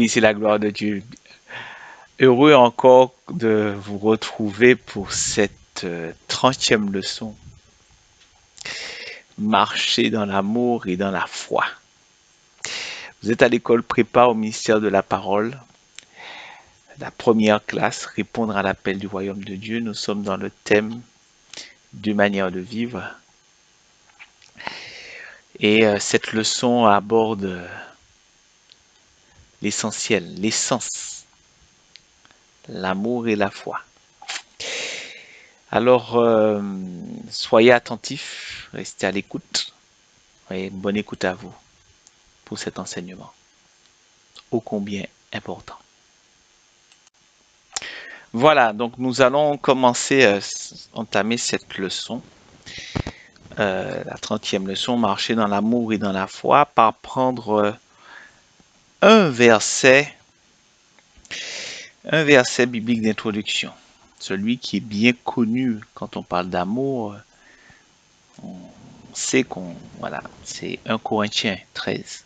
Oui, c'est la gloire de Dieu. Heureux encore de vous retrouver pour cette 30e leçon. Marcher dans l'amour et dans la foi. Vous êtes à l'école prépa au ministère de la parole. La première classe, répondre à l'appel du royaume de Dieu. Nous sommes dans le thème de manière de vivre. Et cette leçon aborde l'essentiel, l'essence, l'amour et la foi. Alors, soyez attentifs, restez à l'écoute et bonne écoute à vous pour cet enseignement, ô combien important. Voilà, donc nous allons commencer à entamer cette leçon, la 30e leçon, marcher dans l'amour et dans la foi, par prendre un verset biblique d'introduction, celui qui est bien connu quand on parle d'amour. On sait voilà, c'est 1 Corinthiens 13.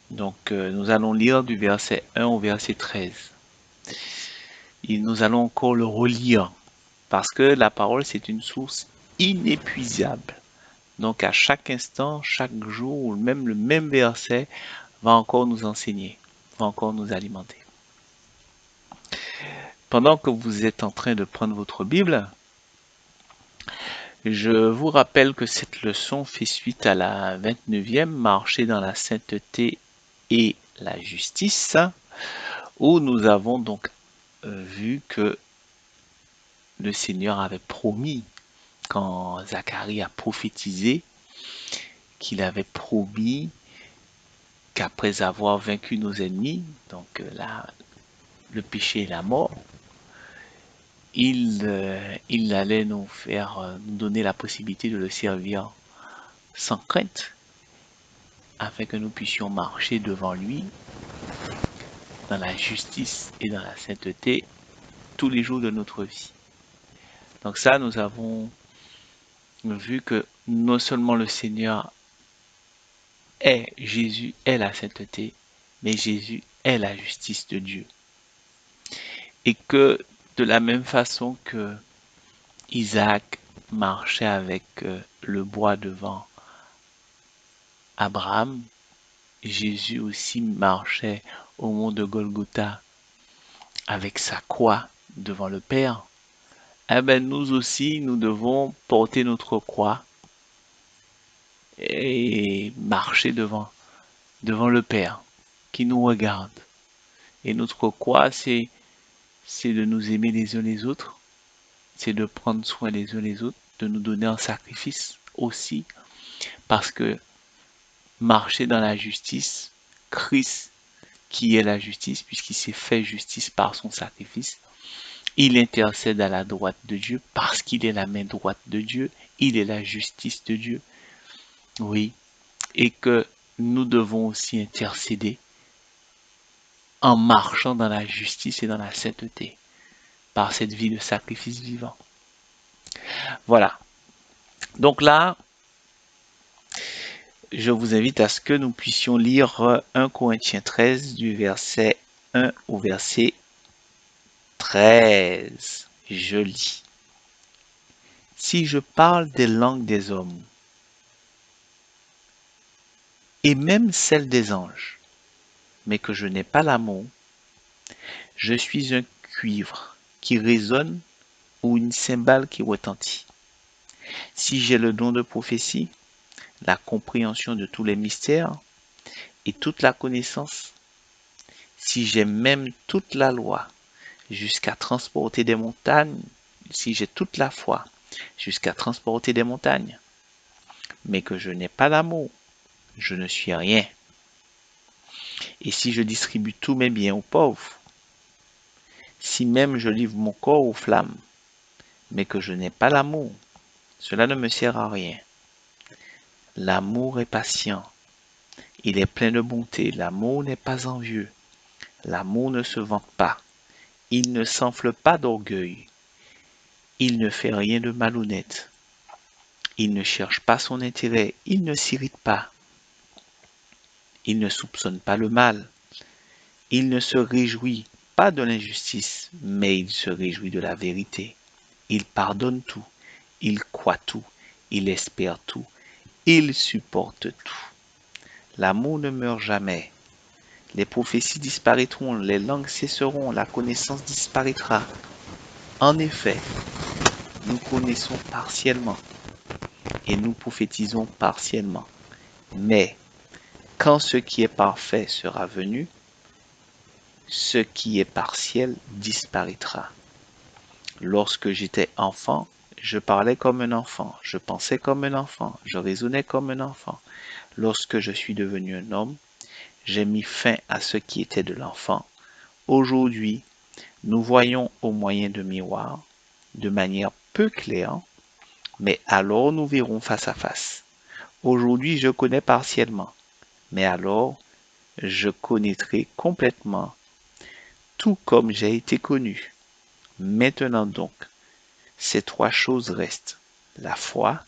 Donc nous allons lire du verset 1 au verset 13. Et nous allons encore le relire parce que la parole c'est une source inépuisable. Donc à chaque instant, chaque jour, même le même verset va encore nous enseigner, va encore nous alimenter. Pendant que vous êtes en train de prendre votre Bible, je vous rappelle que cette leçon fait suite à la 29e, marcher dans la sainteté et la justice, où nous avons donc vu que le Seigneur avait promis, quand Zacharie a prophétisé, qu'il avait promis qu'après avoir vaincu nos ennemis, donc le péché et la mort, il allait nous nous donner la possibilité de le servir sans crainte, afin que nous puissions marcher devant lui dans la justice et dans la sainteté tous les jours de notre vie. Donc ça, nous avons vu que non seulement le Seigneur Jésus est la sainteté, mais Jésus est la justice de Dieu. Et que de la même façon que Isaac marchait avec le bois devant Abraham, Jésus aussi marchait au mont de Golgotha avec sa croix devant le Père. Eh bien, nous aussi, nous devons porter notre croix et marcher devant le Père qui nous regarde. Et notre croix, c'est de nous aimer les uns les autres, c'est de prendre soin les uns les autres, de nous donner un sacrifice aussi, parce que marcher dans la justice, Christ qui est la justice, puisqu'il s'est fait justice par son sacrifice, il intercède à la droite de Dieu, parce qu'il est la main droite de Dieu, il est la justice de Dieu, oui, et que nous devons aussi intercéder en marchant dans la justice et dans la sainteté, par cette vie de sacrifice vivant. Voilà. Donc là, je vous invite à ce que nous puissions lire 1 Corinthiens 13 du verset 1 au verset 13. Je lis. Si je parle des langues des hommes et même celles des anges, mais que je n'ai pas l'amour, je suis un cuivre qui résonne ou une cymbale qui retentit. Si j'ai le don de prophétie, la compréhension de tous les mystères et toute la connaissance, si j'ai même toute la loi jusqu'à transporter des montagnes, si j'ai toute la foi jusqu'à transporter des montagnes, mais que je n'ai pas l'amour, je ne suis rien. Et si je distribue tous mes biens aux pauvres, si même je livre mon corps aux flammes, mais que je n'ai pas l'amour, cela ne me sert à rien. L'amour est patient, il est plein de bonté, l'amour n'est pas envieux, l'amour ne se vante pas, il ne s'enfle pas d'orgueil, il ne fait rien de malhonnête, il ne cherche pas son intérêt, il ne s'irrite pas, il ne soupçonne pas le mal, Il ne se réjouit pas de l'injustice, mais il se réjouit de la vérité. Il pardonne tout, il croit tout, il espère tout, il supporte tout. L'amour ne meurt jamais. Les prophéties disparaîtront, les langues cesseront, la connaissance disparaîtra. En effet, nous connaissons partiellement et nous prophétisons partiellement. Mais quand ce qui est parfait sera venu, ce qui est partiel disparaîtra. Lorsque j'étais enfant, je parlais comme un enfant, je pensais comme un enfant, je raisonnais comme un enfant. Lorsque je suis devenu un homme, j'ai mis fin à ce qui était de l'enfant. Aujourd'hui, nous voyons au moyen de miroirs, de manière peu claire, mais alors nous verrons face à face. Aujourd'hui, je connais partiellement, mais alors je connaîtrai complètement, tout comme j'ai été connu. Maintenant donc, ces trois choses restent: la foi,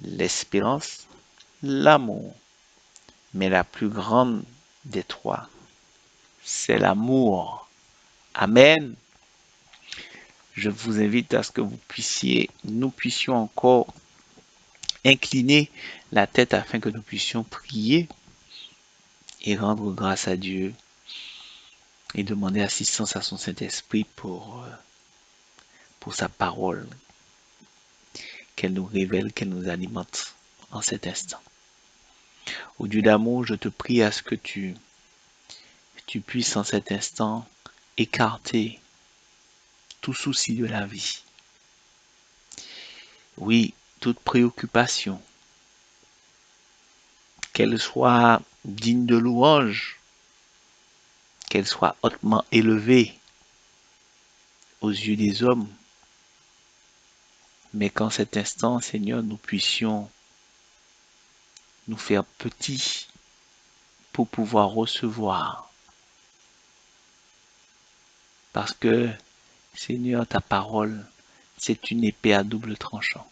l'espérance, l'amour. Mais la plus grande des trois, c'est l'amour. Amen. Je vous invite à ce que nous puissions encore incliner la tête afin que nous puissions prier et rendre grâce à Dieu et demander assistance à son Saint-Esprit pour sa parole, qu'elle nous révèle, qu'elle nous alimente en cet instant. Ô Dieu d'amour, je te prie à ce que tu puisses en cet instant écarter tout souci de la vie. Oui, toute préoccupation, qu'elle soit digne de louange, qu'elle soit hautement élevée aux yeux des hommes, mais qu'en cet instant, Seigneur, nous puissions nous faire petits pour pouvoir recevoir. Parce que, Seigneur, ta parole, c'est une épée à double tranchant.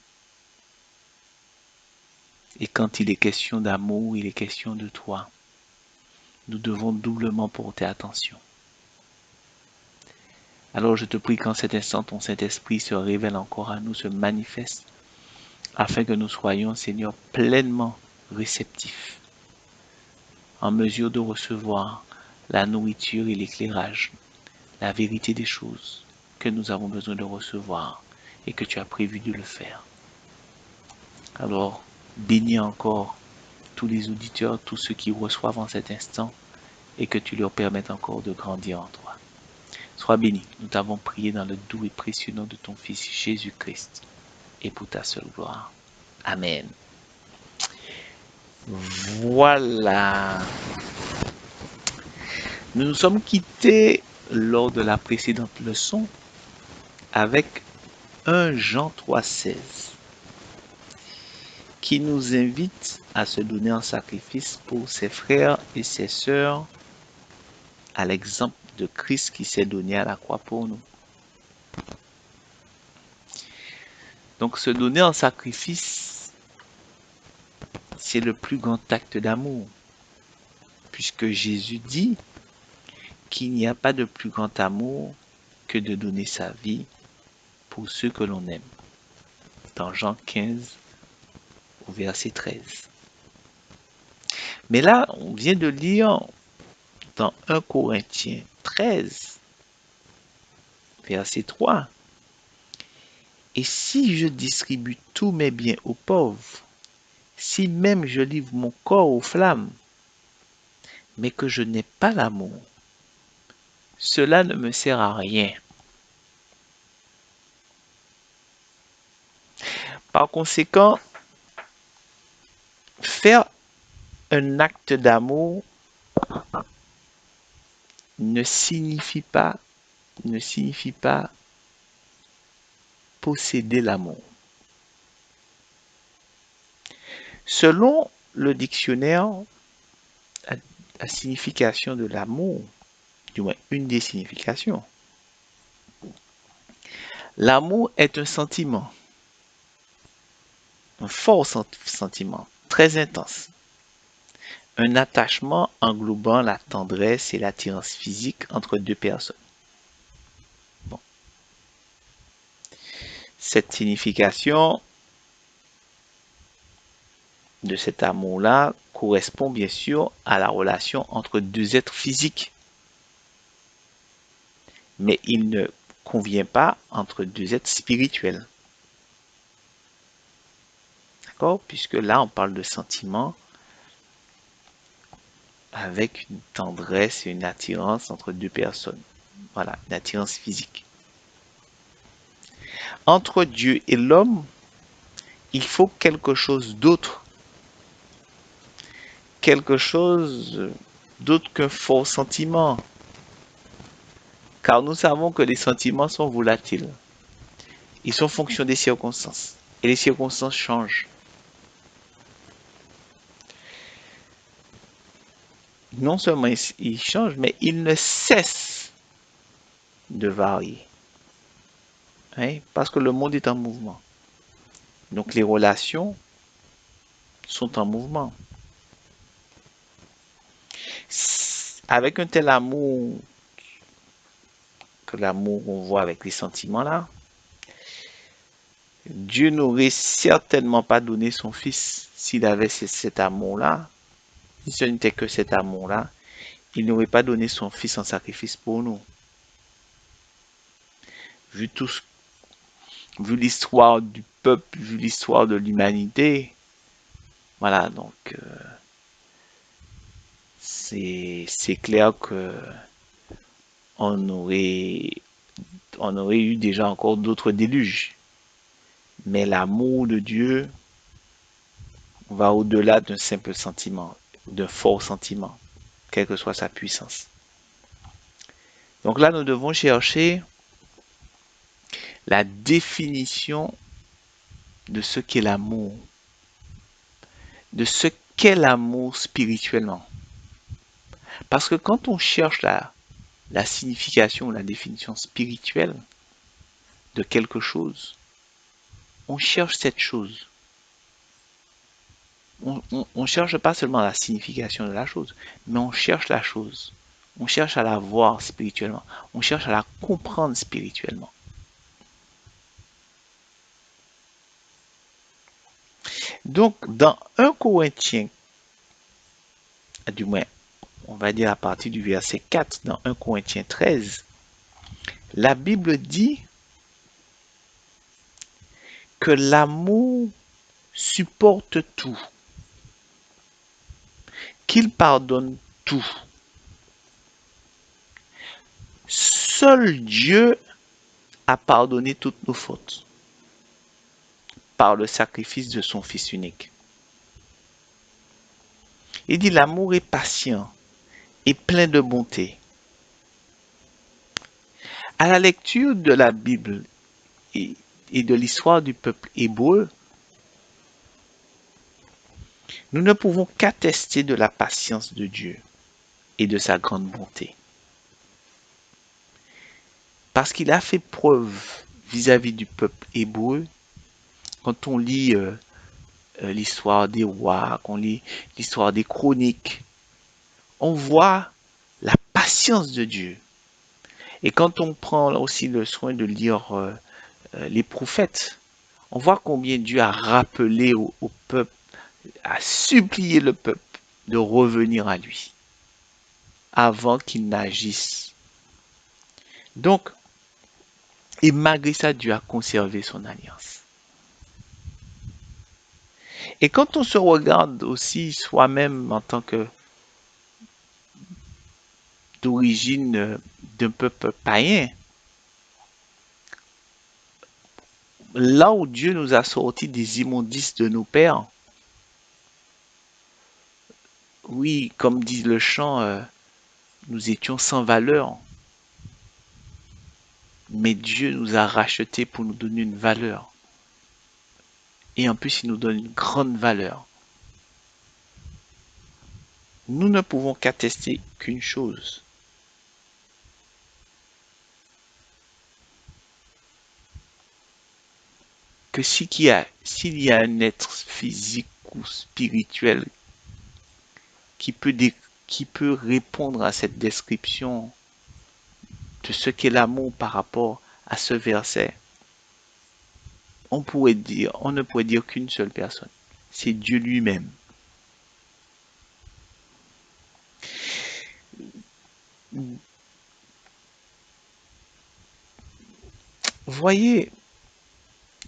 Et quand il est question d'amour, il est question de toi. Nous devons doublement porter attention. Alors je te prie qu'en cet instant, ton Saint-Esprit se révèle encore à nous, se manifeste, afin que nous soyons, Seigneur, pleinement réceptifs, en mesure de recevoir la nourriture et l'éclairage, la vérité des choses que nous avons besoin de recevoir et que tu as prévu de le faire. Alors, bénis encore tous les auditeurs, tous ceux qui reçoivent en cet instant, et que tu leur permettes encore de grandir en toi. Sois béni, nous t'avons prié dans le doux et précieux nom de ton Fils Jésus-Christ, et pour ta seule gloire. Amen. Voilà. Nous nous sommes quittés lors de la précédente leçon avec 1 Jean 3,16 qui nous invite à se donner en sacrifice pour ses frères et ses sœurs à l'exemple de Christ qui s'est donné à la croix pour nous. Donc se donner en sacrifice, c'est le plus grand acte d'amour, puisque Jésus dit qu'il n'y a pas de plus grand amour que de donner sa vie pour ceux que l'on aime. Dans Jean 15, au verset 13. Mais là, on vient de lire dans 1 Corinthiens 13, verset 3. Et si je distribue tous mes biens aux pauvres, si même je livre mon corps aux flammes, mais que je n'ai pas l'amour, cela ne me sert à rien. Par conséquent, faire un acte d'amour ne signifie pas posséder l'amour. Selon le dictionnaire, la signification de l'amour, du moins une des significations, l'amour est un sentiment, un fort sentiment, très intense, Un attachement englobant la tendresse et l'attirance physique entre deux personnes. Bon. Cette signification de cet amour-là correspond bien sûr à la relation entre deux êtres physiques. Mais il ne convient pas entre deux êtres spirituels. D'accord? Puisque là, on parle de sentiments avec une tendresse et une attirance entre deux personnes. Voilà, une attirance physique. Entre Dieu et l'homme, il faut quelque chose d'autre qu'un fort sentiment, car nous savons que les sentiments sont volatiles. Ils sont fonction des circonstances, et les circonstances changent. Non seulement ils changent, mais ils ne cessent de varier, hein, parce que le monde est en mouvement. Donc les relations sont en mouvement. Avec un tel amour que l'amour qu'on voit avec les sentiments là, Dieu n'aurait certainement pas donné son fils s'il avait cet amour-là. Si ce n'était que cet amour-là, il n'aurait pas donné son fils en sacrifice pour nous. Vu tout, vu l'histoire du peuple, vu l'histoire de l'humanité, voilà, donc c'est clair que on aurait on aurait eu déjà encore d'autres déluges. Mais l'amour de Dieu va au-delà d'un simple sentiment, d'un fort sentiment, quelle que soit sa puissance. Donc là, nous devons chercher la définition de ce qu'est l'amour, de ce qu'est l'amour spirituellement. Parce que quand on cherche la signification, la définition spirituelle de quelque chose, on cherche cette chose. On cherche pas seulement la signification de la chose, mais on cherche la chose. On cherche à la voir spirituellement. On cherche à la comprendre spirituellement. Donc, dans 1 Corinthiens, du moins, on va dire à partir du verset 4, dans 1 Corinthiens 13, la Bible dit que l'amour supporte tout, qu'il pardonne tout. Seul Dieu a pardonné toutes nos fautes par le sacrifice de son Fils unique. Il dit l'amour est patient et plein de bonté. À la lecture de la Bible et, de l'histoire du peuple hébreu, nous ne pouvons qu'attester de la patience de Dieu et de sa grande bonté. Parce qu'il a fait preuve vis-à-vis du peuple hébreu, quand on lit l'histoire des rois, qu'on lit l'histoire des chroniques, on voit la patience de Dieu. Et quand on prend aussi le soin de lire les prophètes, on voit combien Dieu a rappelé au peuple, a supplié le peuple de revenir à lui avant qu'il n'agisse. Donc, et malgré ça, Dieu a conservé son alliance. Et quand on se regarde aussi soi-même en tant que d'origine d'un peuple païen, là où Dieu nous a sortis des immondices de nos pères, oui, comme dit le chant, nous étions sans valeur, mais Dieu nous a rachetés pour nous donner une valeur. Et en plus, il nous donne une grande valeur. Nous ne pouvons qu'attester qu'une chose, que s'il y a un être physique ou spirituel qui peut répondre à cette description de ce qu'est l'amour par rapport à ce verset, on ne pourrait dire qu'une seule personne. C'est Dieu lui-même. Voyez,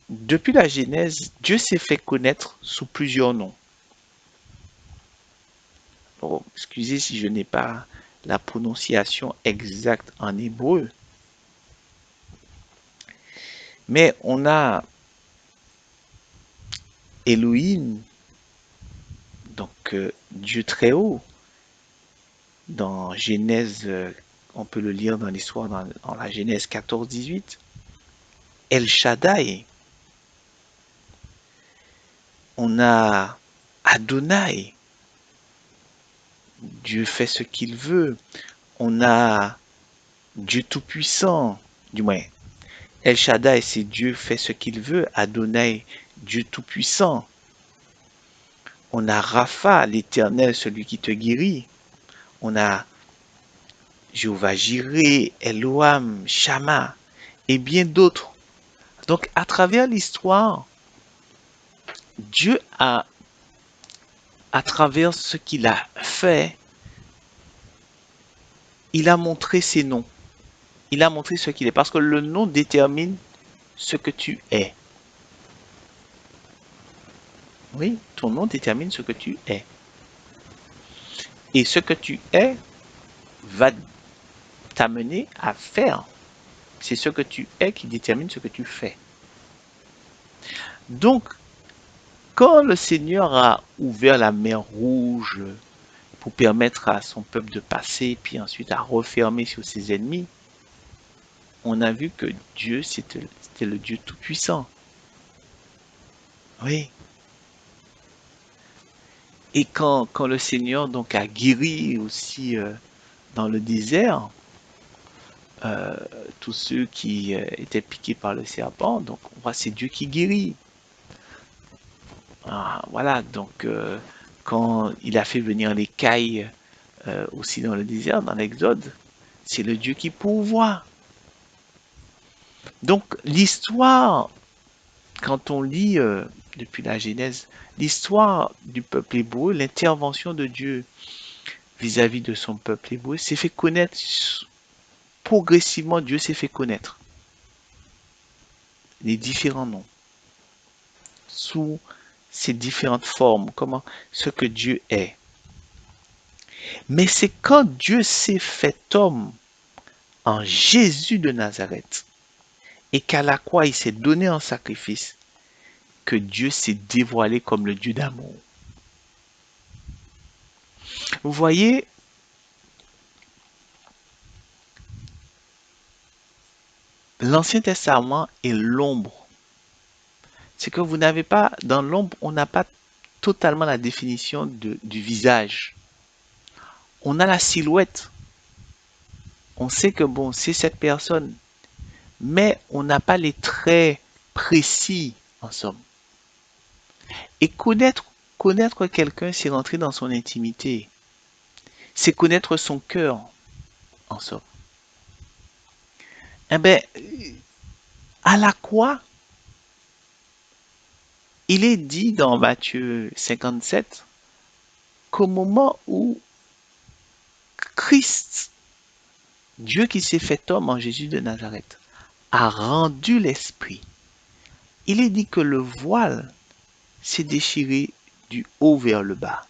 depuis la Genèse, Dieu s'est fait connaître sous plusieurs noms. Bon, excusez si je n'ai pas la prononciation exacte en hébreu, mais on a Elohim, donc Dieu très haut, dans Genèse, on peut le lire dans l'histoire, dans la Genèse 14-18. El Shaddai, on a Adonai, Dieu fait ce qu'il veut. On a Dieu Tout-Puissant, du moins, El Shaddai, c'est Dieu fait ce qu'il veut. Adonai, Dieu Tout-Puissant. On a Rapha, l'Éternel, celui qui te guérit. On a Jéhovah Jireh, Elohim, Shama, et bien d'autres. Donc, à travers l'histoire, Dieu a, à travers ce qu'il a fait, il a montré ses noms. Il a montré ce qu'il est. Parce que le nom détermine ce que tu es. Oui, ton nom détermine ce que tu es. Et ce que tu es va t'amener à faire. C'est ce que tu es qui détermine ce que tu fais. Donc, quand le Seigneur a ouvert la mer Rouge pour permettre à son peuple de passer, puis ensuite à refermer sur ses ennemis, on a vu que Dieu, c'était le Dieu Tout-Puissant. Oui. Et quand le Seigneur donc a guéri aussi dans le désert, euh, tous ceux qui étaient piqués par le serpent, donc on voit c'est Dieu qui guérit. Ah, voilà, donc quand il a fait venir les cailles aussi dans le désert, dans l'Exode, c'est le Dieu qui pourvoit. Donc l'histoire, quand on lit depuis la Genèse, l'histoire du peuple hébreu, l'intervention de Dieu vis-à-vis de son peuple hébreu s'est fait connaître progressivement. Dieu s'est fait connaître les différents noms sous ces différentes formes, comment ce que Dieu est. Mais c'est quand Dieu s'est fait homme en Jésus de Nazareth et qu'à la croix il s'est donné en sacrifice que Dieu s'est dévoilé comme le Dieu d'amour. Vous voyez, l'Ancien Testament est l'ombre. C'est que vous n'avez pas, dans l'ombre, on n'a pas totalement la définition du visage. On a la silhouette. On sait que bon, c'est cette personne, mais on n'a pas les traits précis, en somme. Et connaître quelqu'un, c'est rentrer dans son intimité. C'est connaître son cœur, en somme. Eh bien, à la croix, il est dit dans Matthieu 57 qu'au moment où Christ, Dieu qui s'est fait homme en Jésus de Nazareth, a rendu l'esprit, il est dit que le voile s'est déchiré du haut vers le bas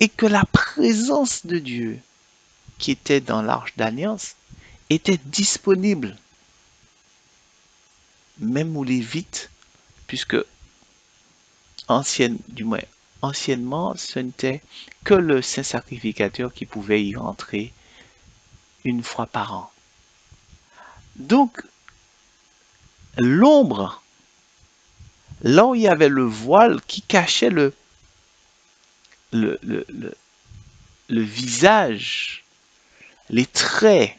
et que la présence de Dieu qui était dans l'arche d'alliance était disponible même aux Lévites, puisque du moins anciennement, ce n'était que le saint sacrificateur qui pouvait y rentrer une fois par an. Donc, l'ombre, là où il y avait le voile qui cachait le, le, le, le visage, les traits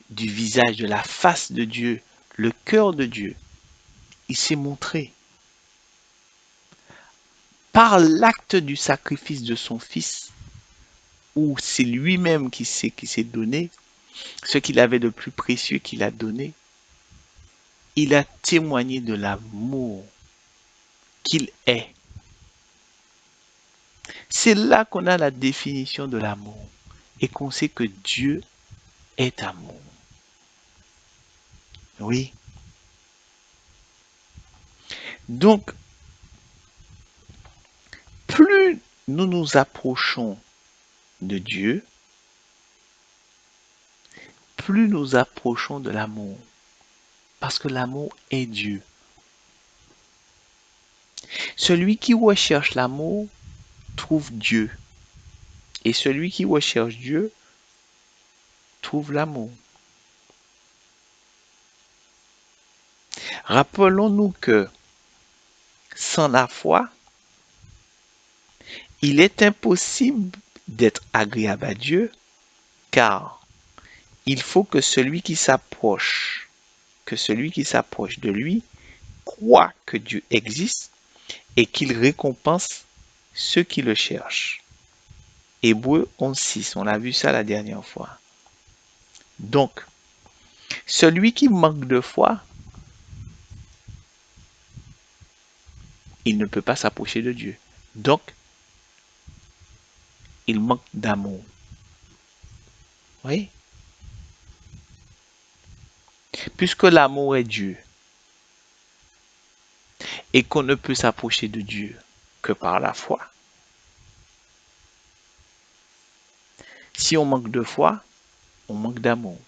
du visage, de la face de Dieu, le cœur de Dieu, il s'est montré par l'acte du sacrifice de son Fils. où c'est lui-même qui s'est donné, ce qu'il avait de plus précieux qu'il a donné, il a témoigné de l'amour qu'il est. C'est là qu'on a la définition de l'amour et qu'on sait que Dieu est amour. Oui. Donc, plus nous nous approchons de Dieu, plus nous approchons de l'amour. Parce que l'amour est Dieu. Celui qui recherche l'amour trouve Dieu. Et celui qui recherche Dieu trouve l'amour. Rappelons-nous que sans la foi, il est impossible d'être agréable à Dieu, car il faut que celui qui s'approche de lui croit que Dieu existe et qu'il récompense ceux qui le cherchent. Hébreux 11:6, on a vu ça la dernière fois. Donc, celui qui manque de foi, il ne peut pas s'approcher de Dieu. Donc, il manque d'amour. Oui. Puisque l'amour est Dieu et qu'on ne peut s'approcher de Dieu que par la foi. Si on manque de foi, on manque d'amour.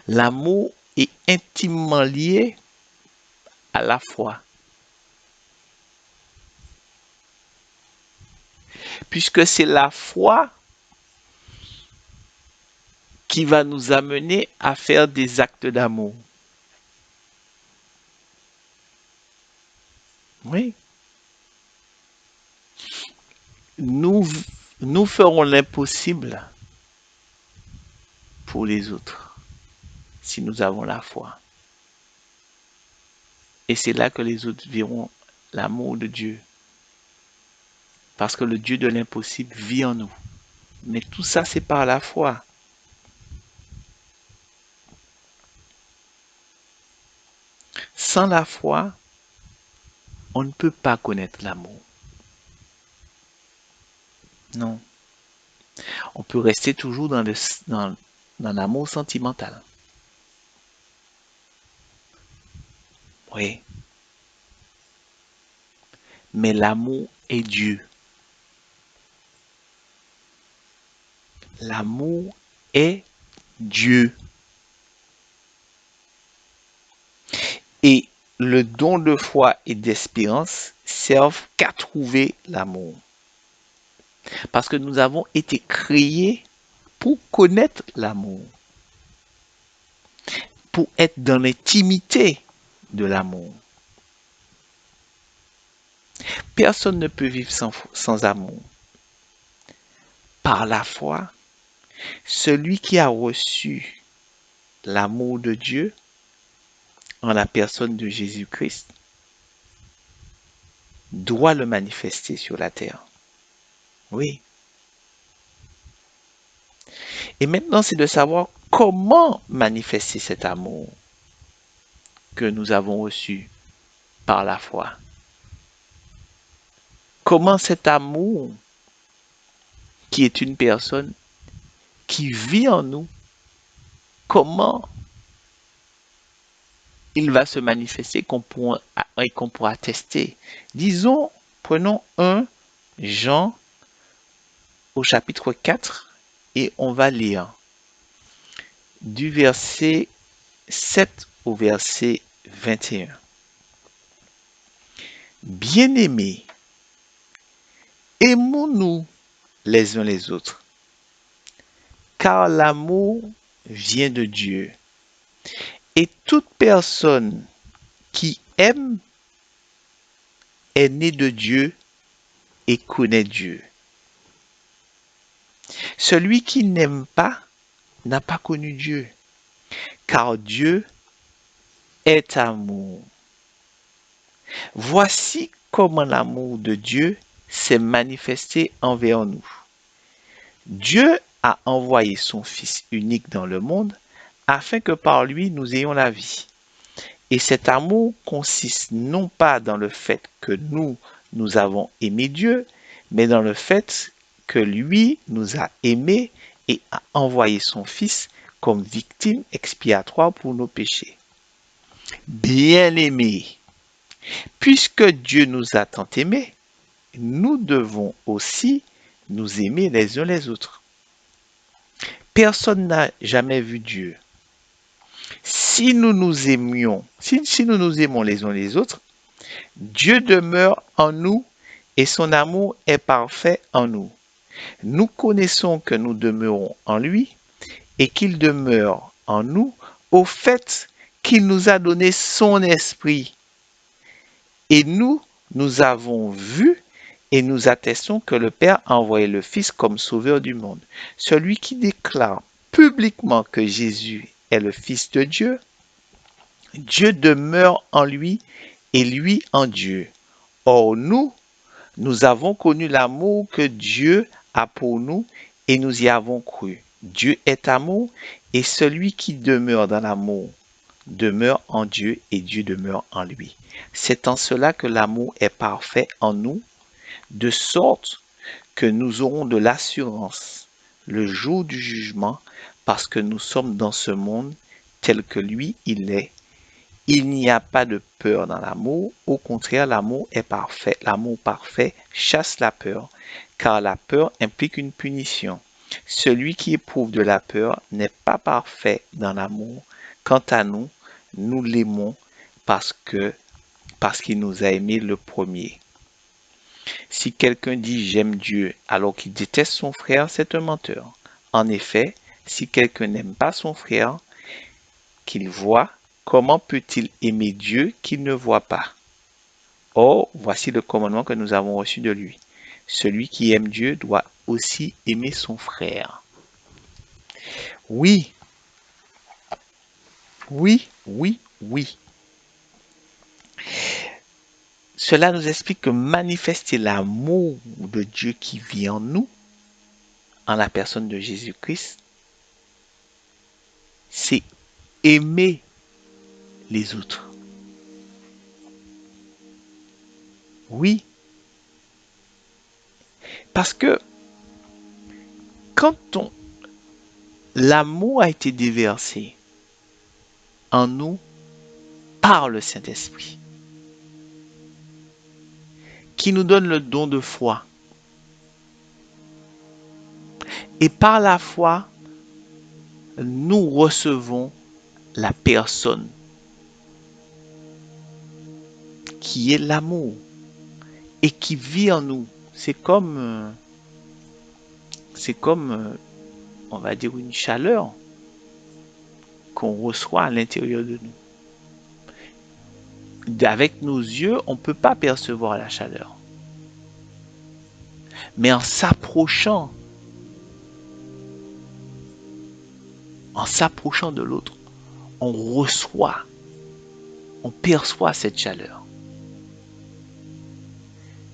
L'amour est intimement lié à la foi. Puisque c'est la foi qui va nous amener à faire des actes d'amour. Oui. Nous, nous ferons l'impossible pour les autres si nous avons la foi. Et c'est là que les autres verront l'amour de Dieu. Parce que le Dieu de l'impossible vit en nous. Mais tout ça, c'est par la foi. Sans la foi, on ne peut pas connaître l'amour. Non. On peut rester toujours dans l'amour sentimental. Oui. Mais l'amour est Dieu. L'amour est Dieu. Et le don de foi et d'espérance servent qu'à trouver l'amour. Parce que nous avons été créés pour connaître l'amour, pour être dans l'intimité de l'amour. Personne ne peut vivre sans amour. Par la foi, celui qui a reçu l'amour de Dieu en la personne de Jésus-Christ doit le manifester sur la terre. Oui. Et maintenant, c'est de savoir comment manifester cet amour que nous avons reçu par la foi. Comment cet amour, qui est une personne qui vit en nous, comment il va se manifester qu'on pourra tester. Disons, prenons 1 Jean au chapitre 4 et on va lire du verset 7 au verset 21. Bien-aimés, aimons-nous les uns les autres, car l'amour vient de Dieu. Et toute personne qui aime est née de Dieu et connaît Dieu. Celui qui n'aime pas n'a pas connu Dieu, car Dieu est amour. Voici comment l'amour de Dieu s'est manifesté envers nous. Dieu a envoyé son Fils unique dans le monde afin que par lui nous ayons la vie. Et cet amour consiste non pas dans le fait que nous avons aimé Dieu, mais dans le fait que lui nous a aimés et a envoyé son Fils comme victime expiatoire pour nos péchés. Bien-aimés, puisque Dieu nous a tant aimés, nous devons aussi nous aimer les uns les autres. Personne n'a jamais vu Dieu. Si nous nous aimions, si nous nous aimons les uns les autres, Dieu demeure en nous et son amour est parfait en nous. Nous connaissons que nous demeurons en lui et qu'il demeure en nous au fait qu'il nous a donné son esprit. Et nous avons vu et nous attestons que le Père a envoyé le Fils comme sauveur du monde. Celui qui déclare publiquement que Jésus est le Fils de Dieu, Dieu demeure en lui et lui en Dieu. Or nous avons connu l'amour que Dieu a pour nous et nous y avons cru. Dieu est amour et celui qui demeure dans l'amour demeure en Dieu et Dieu demeure en lui. C'est en cela que l'amour est parfait en nous, de sorte que nous aurons de l'assurance le jour du jugement parce que nous sommes dans ce monde tel que lui il est. Il n'y a pas de peur dans l'amour, au contraire, l'amour est parfait. L'amour parfait chasse la peur, car la peur implique une punition. Celui qui éprouve de la peur n'est pas parfait dans l'amour. Quant à nous, nous l'aimons parce qu'il nous a aimés le premier. Si quelqu'un dit j'aime Dieu alors qu'il déteste son frère, c'est un menteur. En effet, si quelqu'un n'aime pas son frère qu'il voit, comment peut-il aimer Dieu qu'il ne voit pas? Or, voici le commandement que nous avons reçu de lui. Celui qui aime Dieu doit aussi aimer son frère. Oui, oui, oui, oui. Cela nous explique que manifester l'amour de Dieu qui vit en nous, en la personne de Jésus-Christ, c'est aimer les autres. Oui, parce que quand l'amour a été déversé en nous par le Saint-Esprit, qui nous donne le don de foi, et par la foi, nous recevons la personne qui est l'amour et qui vit en nous. C'est comme, on va dire, une chaleur qu'on reçoit à l'intérieur de nous. Avec nos yeux, on ne peut pas percevoir la chaleur. Mais en s'approchant de l'autre, on perçoit cette chaleur.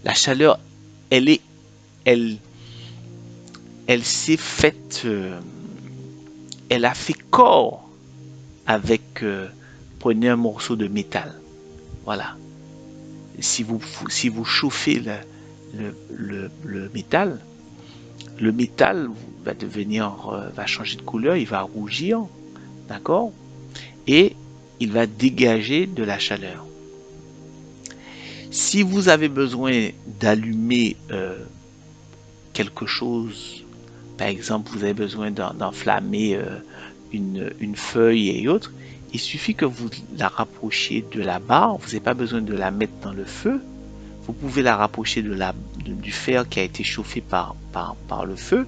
La chaleur, elle s'est faite, elle a fait corps avec, prenez un morceau de métal. Voilà. Si vous chauffez le métal, le métal va changer de couleur, il va rougir, d'accord? Et il va dégager de la chaleur. Si vous avez besoin d'allumer quelque chose, par exemple, vous avez besoin d'enflammer une feuille et autres, il suffit que vous la rapprochiez de la barre, vous n'avez pas besoin de la mettre dans le feu, vous pouvez la rapprocher du fer qui a été chauffé par le feu,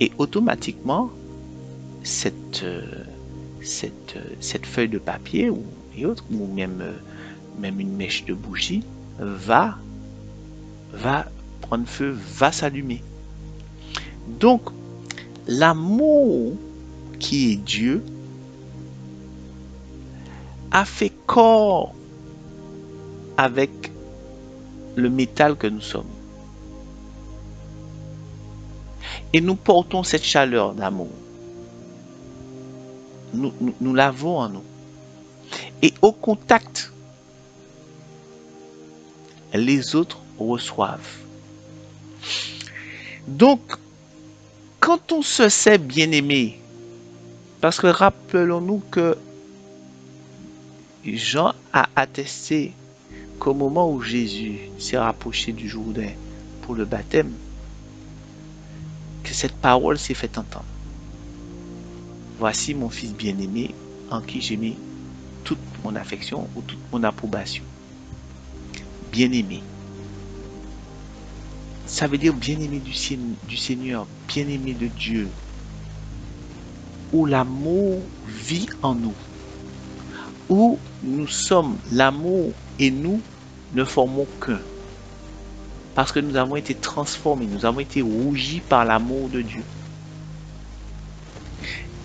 et automatiquement, cette feuille de papier et autres, ou même une mèche de bougie, va prendre feu, va s'allumer. Donc, l'amour qui est Dieu a fait corps avec le métal que nous sommes. Et nous portons cette chaleur d'amour. Nous l'avons en nous. Et au contact, les autres reçoivent. Donc, quand on se sait bien-aimé, parce que rappelons-nous que Jean a attesté qu'au moment où Jésus s'est rapproché du Jourdain pour le baptême, que cette parole s'est fait entendre. Voici mon fils bien-aimé en qui j'ai mis toute mon affection ou toute mon approbation. Bien-aimé. Ça veut dire bien-aimé du Seigneur, bien-aimé de Dieu, où l'amour vit en nous, où nous sommes, l'amour et nous ne formons qu'un. Parce que nous avons été transformés, nous avons été rougis par l'amour de Dieu.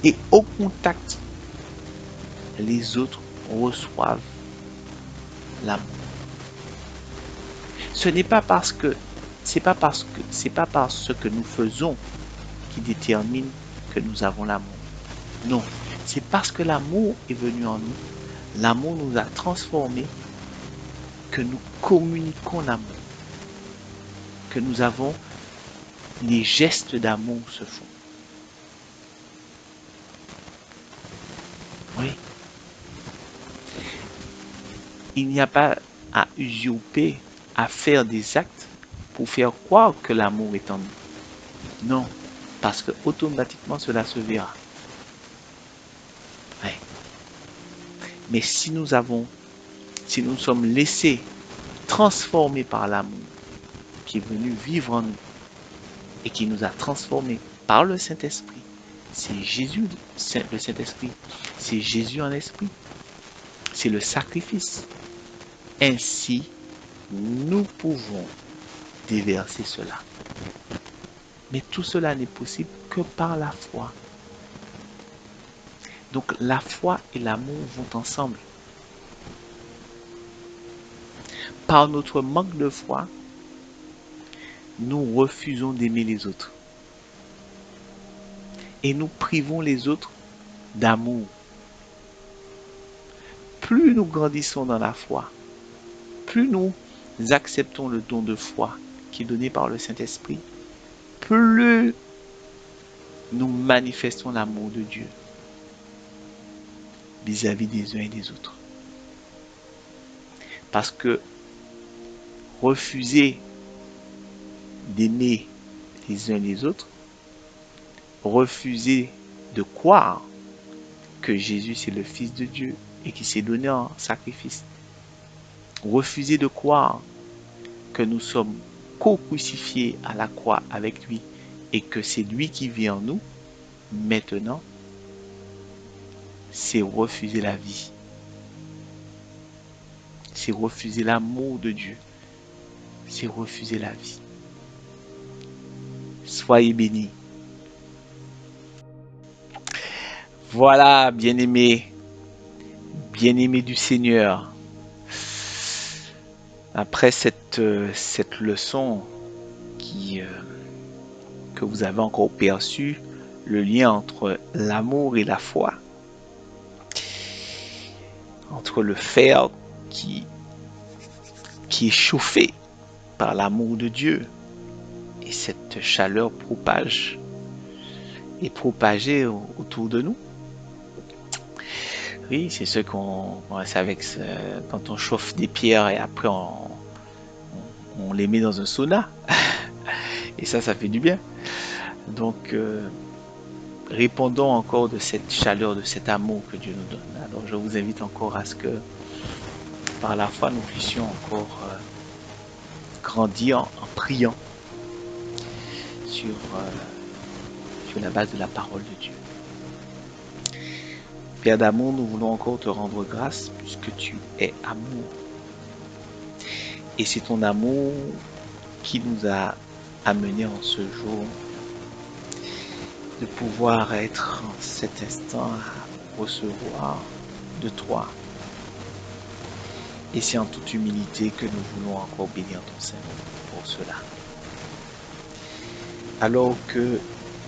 Et au contact, les autres reçoivent l'amour. Ce n'est pas parce que c'est pas parce que nous faisons qui détermine que nous avons l'amour. Non, c'est parce que l'amour est venu en nous, l'amour nous a transformés, que nous communiquons l'amour, que nous avons les gestes d'amour se font. Oui, il n'y a pas à usurper, à faire des actes pour faire croire que l'amour est en nous. Non, parce que automatiquement cela se verra. Ouais. Mais si nous sommes laissés transformés par l'amour qui est venu vivre en nous et qui nous a transformés par le Saint-Esprit, c'est Jésus, le Saint-Esprit, c'est Jésus en esprit, c'est le sacrifice. Ainsi, nous pouvons déverser cela. Mais tout cela n'est possible que par la foi. Donc la foi et l'amour vont ensemble. Par notre manque de foi, nous refusons d'aimer les autres. Et nous privons les autres d'amour. Plus nous grandissons dans la foi, plus nous acceptons le don de foi qui est donné par le Saint-Esprit, plus nous manifestons l'amour de Dieu vis-à-vis des uns et des autres. Parce que refuser d'aimer les uns les autres, refuser de croire que Jésus c'est le Fils de Dieu et qui s'est donné en sacrifice, refuser de croire que nous sommes co-crucifiés à la croix avec lui et que c'est lui qui vit en nous, maintenant, c'est refuser la vie. C'est refuser l'amour de Dieu. C'est refuser la vie. Soyez bénis. Voilà, bien-aimés, bien-aimés du Seigneur. Après cette leçon que vous avez encore perçu, le lien entre l'amour et la foi, entre le fer qui est chauffé par l'amour de Dieu et cette chaleur est propagée autour de nous. Oui, c'est ce qu'on c'est avec quand on chauffe des pierres et après on les met dans un sauna et ça fait du bien. Donc répondons encore de cette chaleur, de cet amour que Dieu nous donne. Alors je vous invite encore à ce que par la foi nous puissions encore grandir en priant sur la base de la parole de Dieu. Père d'amour, nous voulons encore te rendre grâce puisque tu es amour. Et c'est ton amour qui nous a amenés en ce jour de pouvoir être en cet instant à recevoir de toi. Et c'est en toute humilité que nous voulons encore bénir ton Seigneur pour cela. Alors que,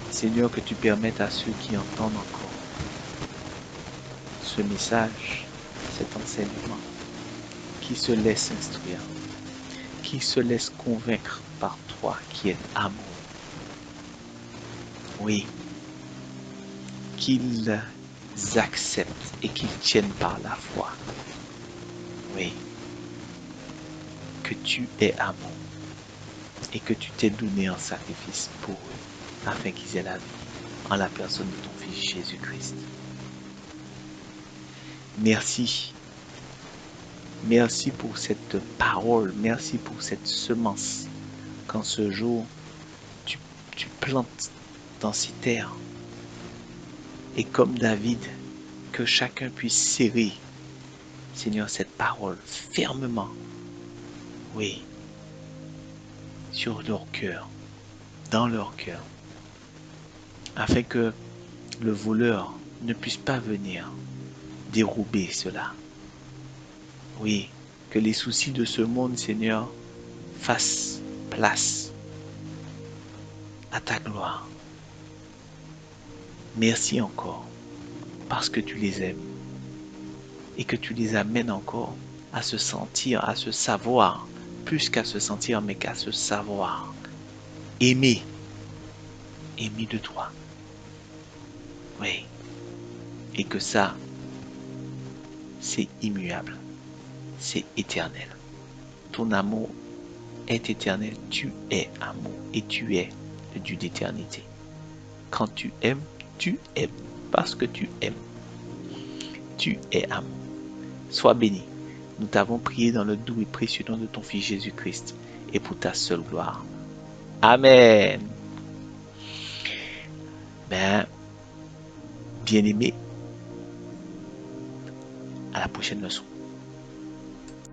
Seigneur, que tu permettes à ceux qui entendent encore ce message, cet enseignement, qui se laissent instruire, qui se laissent convaincre par toi qui es amour. Oui, qu'ils acceptent et qu'ils tiennent par la foi. Oui, que tu es amour et que tu t'es donné en sacrifice pour eux, afin qu'ils aient la vie en la personne de ton Fils Jésus-Christ. Merci. Merci pour cette parole, merci pour cette semence qu'en ce jour tu, tu plantes dans ces terres. Et comme David, que chacun puisse serrer, Seigneur, cette parole fermement, oui, sur leur cœur, dans leur cœur, afin que le voleur ne puisse pas venir dérober cela. Oui, que les soucis de ce monde, Seigneur, fassent place à ta gloire. Merci encore, parce que tu les aimes et que tu les amènes encore à se sentir, à se savoir, plus qu'à se sentir, mais qu'à se savoir. Aimer, aimer de toi. Oui, et que ça, c'est immuable, c'est éternel. Ton amour est éternel, tu es amour et tu es le Dieu d'éternité. Quand tu aimes parce que tu aimes. Tu es amour. Sois béni. Nous t'avons prié dans le doux et précieux nom de ton Fils Jésus-Christ et pour ta seule gloire. Amen. Ben, bien-aimé, à la prochaine leçon.